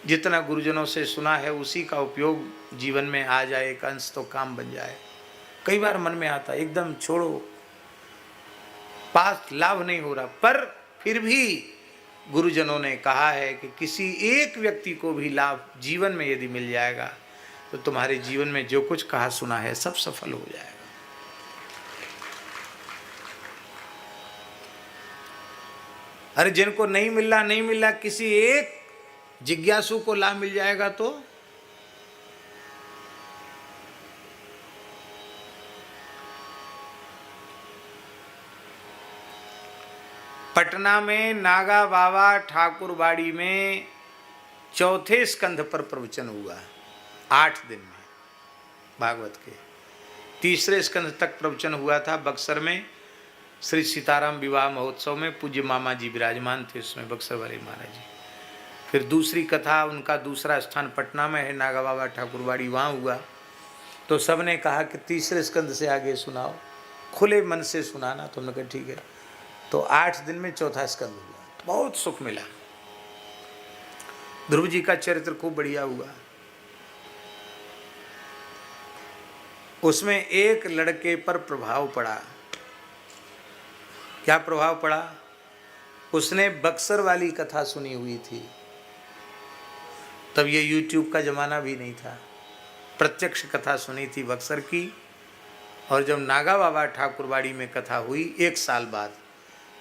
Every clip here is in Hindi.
जितना गुरुजनों से सुना है उसी का उपयोग जीवन में आ जाए, एक अंश तो काम बन जाए। कई बार मन में आता एकदम छोड़ो, पास लाभ नहीं हो रहा, पर फिर भी गुरुजनों ने कहा है कि किसी एक व्यक्ति को भी लाभ जीवन में यदि मिल जाएगा तो तुम्हारे जीवन में जो कुछ कहा सुना है सब सफल हो जाएगा। अरे जिनको नहीं मिल रहा, किसी एक जिज्ञासु को लाभ मिल जाएगा तो पटना में नागा बाबा ठाकुरबाड़ी में चौथे स्कंध पर प्रवचन हुआ 8 दिन में। भागवत के तीसरे स्कंध तक प्रवचन हुआ था बक्सर में, श्री सीताराम विवाह महोत्सव में पूज्य मामा जी विराजमान थे उसमें, बक्सर वाले महाराज जी। फिर दूसरी कथा, उनका दूसरा स्थान पटना में है, नागा बाबा ठाकुरबाड़ी, वहाँ हुआ। तो सब ने कहा कि तीसरे स्कंध से आगे सुनाओ, खुले मन से सुनाना। तो हमने कहा ठीक है। तो 8 दिन में चौथा स्कंध हुआ, बहुत सुख मिला। ध्रुव जी का चरित्र खूब बढ़िया हुआ। उसमें एक लड़के पर प्रभाव पड़ा। क्या प्रभाव पड़ा? उसने बक्सर वाली कथा सुनी हुई थी, तब ये YouTube का जमाना भी नहीं था। प्रत्यक्ष कथा सुनी थी बक्सर की, और जब नागा बाबा ठाकुरबाड़ी में कथा हुई 1 साल बाद,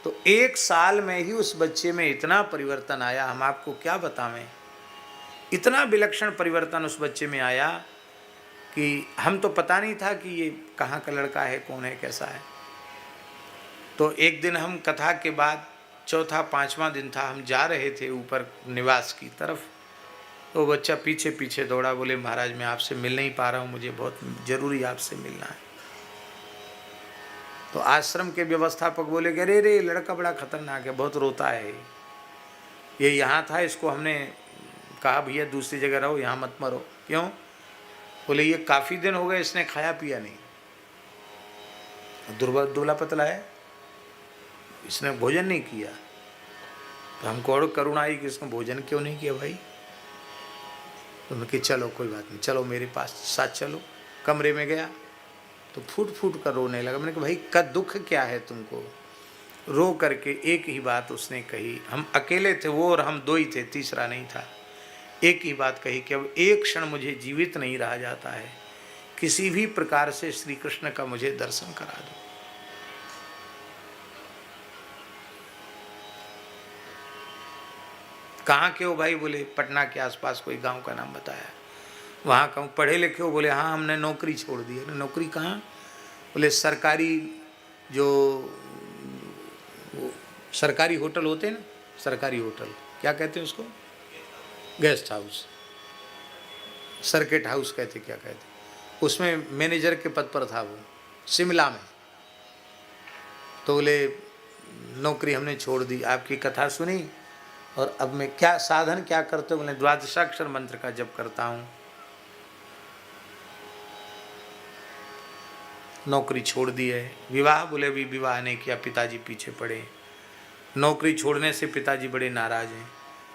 तो 1 साल में ही उस बच्चे में इतना परिवर्तन आया, हम आपको क्या बतावें। इतना विलक्षण परिवर्तन उस बच्चे में आया कि हम तो पता नहीं था कि ये कहाँ का लड़का है, कौन है, कैसा है। तो एक दिन हम कथा के बाद, चौथा 5वां दिन था, हम जा रहे थे ऊपर निवास की तरफ, तो बच्चा पीछे पीछे दौड़ा, बोले महाराज मैं आपसे मिल नहीं पा रहा हूँ, मुझे बहुत जरूरी आपसे मिलना है। तो आश्रम के व्यवस्थापक बोले कि अरे रे लड़का बड़ा खतरनाक है, बहुत रोता है, ये यहाँ था, इसको हमने कहा भैया दूसरी जगह रहो, यहाँ मत मरो। क्यों? बोले ये काफ़ी दिन हो गए इसने खाया पिया नहीं, दुबला पतला है, इसने भोजन नहीं किया। तो हमको और करुणा आई कि इसने भोजन क्यों नहीं किया भाई। तो मैं कि चलो कोई बात नहीं, चलो मेरे पास साथ चलो। कमरे में गया तो फूट फूट कर रोने लगा। मैंने कहा भाई का दुख क्या है तुमको? रो करके एक ही बात उसने कही, हम अकेले थे वो और हम 2 ही थे, तीसरा नहीं था। एक ही बात कही कि अब एक क्षण मुझे जीवित नहीं रहा जाता है, किसी भी प्रकार से श्री कृष्ण का मुझे दर्शन करा दो। कहाँ के हो भाई? बोले पटना के आसपास कोई गांव का नाम बताया। वहाँ कहूँ पढ़े लिखे हो? बोले हाँ हमने नौकरी छोड़ दी है। नौकरी कहाँ? बोले सरकारी, जो सरकारी होटल होते हैं ना, सरकारी होटल क्या कहते हैं उसको? गेस्ट हाउस, सर्किट हाउस कहते, क्या कहते, उसमें मैनेजर के पद पर था वो, शिमला में। तो बोले नौकरी हमने छोड़ दी, आपकी कथा सुनी और अब मैं क्या साधन क्या करते हो? बोले द्वादशाक्षर मंत्र का जप करता हूँ। नौकरी छोड़ दी है। विवाह? बोले अभी विवाह नहीं किया, पिताजी पीछे पड़े। नौकरी छोड़ने से पिताजी बड़े नाराज हैं।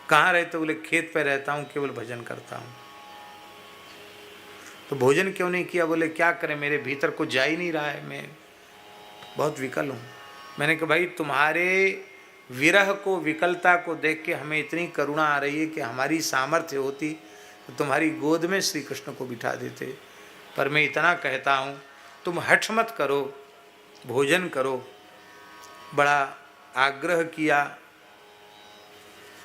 कहाँ रहते? बोले खेत पे रहता हूँ, केवल भजन करता हूँ। तो भोजन क्यों नहीं किया? बोले क्या करें, मेरे भीतर को जा ही नहीं रहा है, मैं बहुत विकल हूँ। मैंने कहा भाई तुम्हारे विरह को, विकलता को देख के हमें इतनी करुणा आ रही है कि हमारी सामर्थ्य होती तो तुम्हारी गोद में श्री कृष्ण को बिठा देते। पर मैं इतना कहता हूँ तुम हठ मत करो, भोजन करो। बड़ा आग्रह किया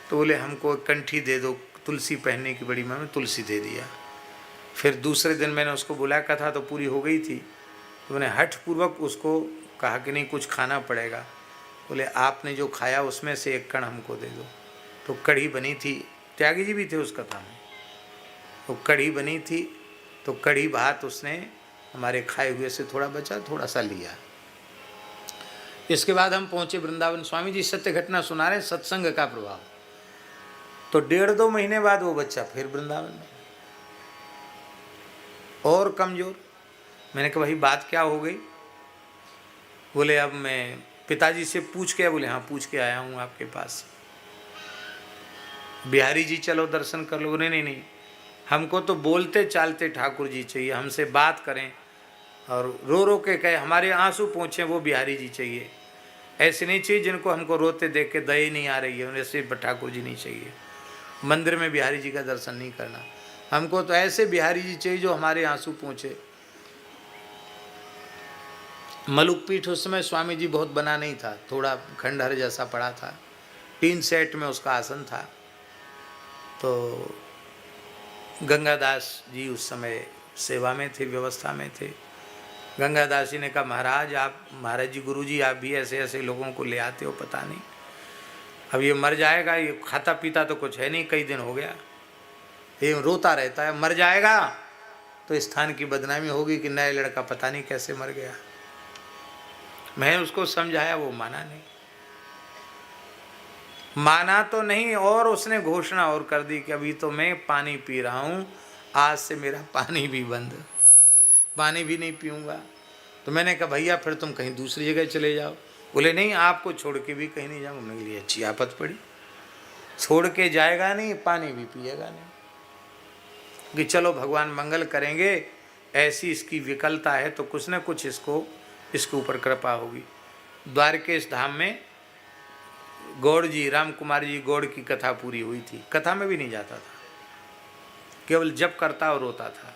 तो बोले हमको कंठी दे दो, तुलसी पहनने की बड़ी मैंने तुलसी दे दिया। फिर दूसरे दिन मैंने उसको बुलाया, कथा तो पूरी हो गई थी, तो मैंने हठ पूर्वक उसको कहा कि नहीं कुछ खाना पड़ेगा। बोले आपने जो खाया उसमें से एक कण हमको दे दो। तो कढ़ी बनी थी, त्यागी जी भी थे उस कथा में, तो कढ़ी बनी थी, तो कढ़ी भात उसने हमारे खाए हुए से थोड़ा बचा, थोड़ा सा लिया। इसके बाद हम पहुँचे वृंदावन। स्वामी जी सत्य घटना सुना रहे, सत्संग का प्रभाव। तो 1.5-2 महीने बाद वो बच्चा फिर वृंदावन में और कमज़ोर। मैंने कहा भाई बात क्या हो गई? बोले अब मैं पिताजी से पूछ के, बोले हाँ पूछ के आया हूँ आपके पास। बिहारी जी चलो दर्शन कर लो, नहीं नहीं नहीं, हमको तो बोलते चालते ठाकुर जी चाहिए, हमसे बात करें और रो रो के कहे, हमारे आंसू पहुँचे, वो बिहारी जी चाहिए। ऐसे नहीं चाहिए जिनको हमको रोते देख के दया नहीं आ रही है, उन्हें सिर्फ ठाकुर जी नहीं चाहिए। मंदिर में बिहारी जी का दर्शन नहीं करना, हमको तो ऐसे बिहारी जी चाहिए जो हमारे आंसू पहुँचे। मलुक पीठ उस समय स्वामी जी बहुत बना नहीं था, थोड़ा खंडहर जैसा पड़ा था, 3 सेट में उसका आसन था। तो गंगादास जी उस समय सेवा में थे, व्यवस्था में थे। गंगादास जी ने कहा, महाराज जी, गुरु जी, आप भी ऐसे ऐसे लोगों को ले आते हो, पता नहीं अब ये मर जाएगा, ये खाता पीता तो कुछ है नहीं, कई दिन हो गया, ये रोता रहता है, मर जाएगा तो स्थान की बदनामी होगी कि नया लड़का पता नहीं कैसे मर गया। मैं उसको समझाया, वो माना नहीं, माना तो नहीं, और उसने घोषणा और कर दी कि अभी तो मैं पानी पी रहा हूँ, आज से मेरा पानी भी बंद, पानी भी नहीं पीऊँगा। तो मैंने कहा, भैया फिर तुम कहीं दूसरी जगह चले जाओ। बोले नहीं, आपको छोड़ के भी कहीं नहीं जाऊँगा। मेरे लिए अच्छी आफत पड़ी, छोड़ के जाएगा नहीं, पानी भी पिएगा नहीं, कि चलो भगवान मंगल करेंगे, ऐसी इसकी विकलता है तो कुछ न कुछ इसके ऊपर कृपा होगी। द्वारकेश धाम में गौड़ जी, राम कुमार जी गौड़ की कथा पूरी हुई थी। कथा में भी नहीं जाता था, केवल जप करता और रोता था।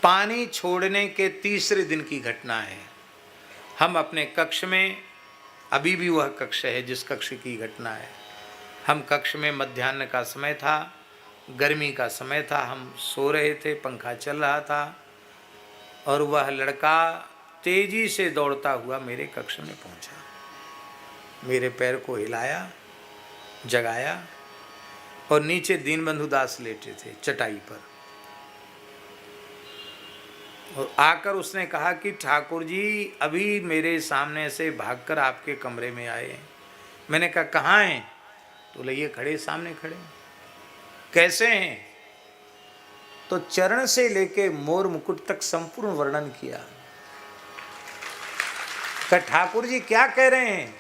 पानी छोड़ने के तीसरे दिन की घटना है। हम अपने कक्ष में, अभी भी वह कक्ष है जिस कक्ष की घटना है, हम कक्ष में, मध्याह्न का समय था, गर्मी का समय था, हम सो रहे थे, पंखा चल रहा था, और वह लड़का तेजी से दौड़ता हुआ मेरे कक्ष में पहुंचा, मेरे पैर को हिलाया, जगाया, और नीचे दीनबंधु दास लेटे थे चटाई पर, और आकर उसने कहा कि ठाकुर जी अभी मेरे सामने से भागकर आपके कमरे में आए हैं। मैंने कहा, कहाँ हैं? तो बोले, ये खड़े सामने खड़े। कैसे हैं? तो चरण से लेके मोर मुकुट तक संपूर्ण वर्णन किया। कहा, ठाकुर जी क्या कह रहे हैं?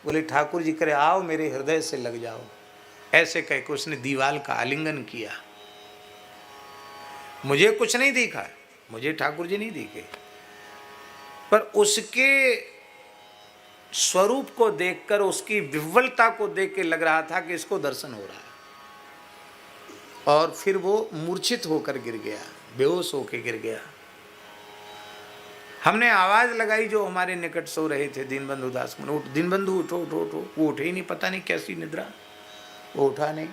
बोले, ठाकुर जी करे, आओ मेरे हृदय से लग जाओ। ऐसे कह के उसने दीवाल का आलिंगन किया। मुझे कुछ नहीं दिखा, मुझे ठाकुर जी नहीं दिखे, पर उसके स्वरूप को देखकर, उसकी विह्वलता को देख के लग रहा था कि इसको दर्शन हो रहा है। और फिर वो मूर्छित होकर गिर गया, बेहोश होकर गिर गया। हमने आवाज लगाई, जो हमारे निकट सो रहे थे, दीनबंधु दास को, उठ दीनबंधु, उठो उठो उठो। वो उठे ही नहीं, पता नहीं कैसी निद्रा, वो उठा नहीं।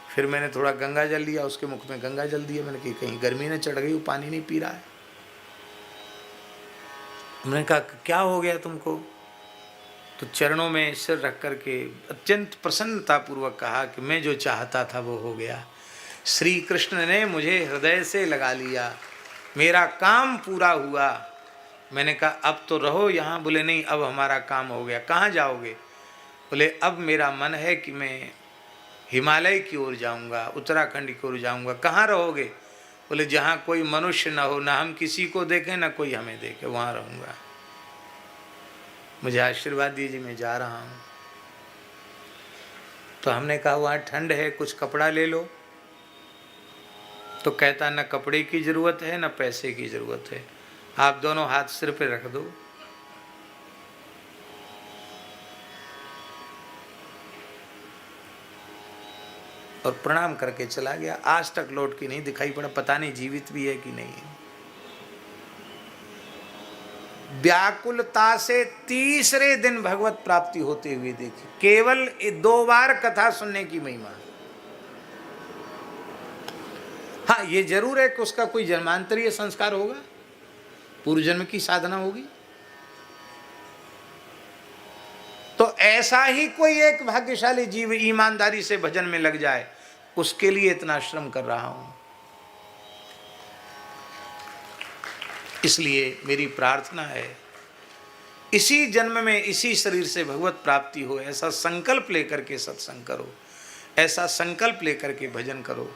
फिर मैंने थोड़ा गंगा जल लिया, उसके मुख में गंगा जल दिया। मैंने कहा, कहीं गर्मी न चढ़ गई, वो पानी नहीं पी रहा है। मैंने कहा, क्या हो गया तुमको? तो चरणों में सिर रख करके अत्यंत प्रसन्नतापूर्वक कहा कि मैं जो चाहता था वो हो गया, श्री कृष्ण ने मुझे हृदय से लगा लिया, मेरा काम पूरा हुआ। मैंने कहा, अब तो रहो यहाँ। बोले, नहीं, अब हमारा काम हो गया। कहाँ जाओगे? बोले, अब मेरा मन है कि मैं हिमालय की ओर जाऊँगा, उत्तराखंड की ओर जाऊँगा। कहाँ रहोगे? बोले, जहाँ कोई मनुष्य न हो, ना हम किसी को देखें, ना कोई हमें देखे, वहाँ रहूँगा। मुझे आशीर्वाद दीजिए, मैं जा रहा हूँ। तो हमने कहा, वहाँ ठंड है, कुछ कपड़ा ले लो। तो कहता, न कपड़े की ज़रूरत है, न पैसे की ज़रूरत है, आप दोनों हाथ सिर पे रख दो। और प्रणाम करके चला गया। आज तक लौट के नहीं दिखाई पड़ा, पता नहीं जीवित भी है कि नहीं है। व्याकुलता से तीसरे दिन भगवत प्राप्ति होते हुए देखी। केवल 2 बार कथा सुनने की महिमा। हाँ, ये जरूर है कि उसका कोई जन्मांतरीय संस्कार होगा, पूर्व जन्म की साधना होगी। तो ऐसा ही कोई एक भाग्यशाली जीव ईमानदारी से भजन में लग जाए, उसके लिए इतना श्रम कर रहा हूं। इसलिए मेरी प्रार्थना है, इसी जन्म में इसी शरीर से भगवत प्राप्ति हो, ऐसा संकल्प लेकर के सत्संग करो, ऐसा संकल्प लेकर के भजन करो।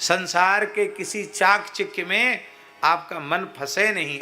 संसार के किसी चाकचिक्य में आपका मन फंसे नहीं।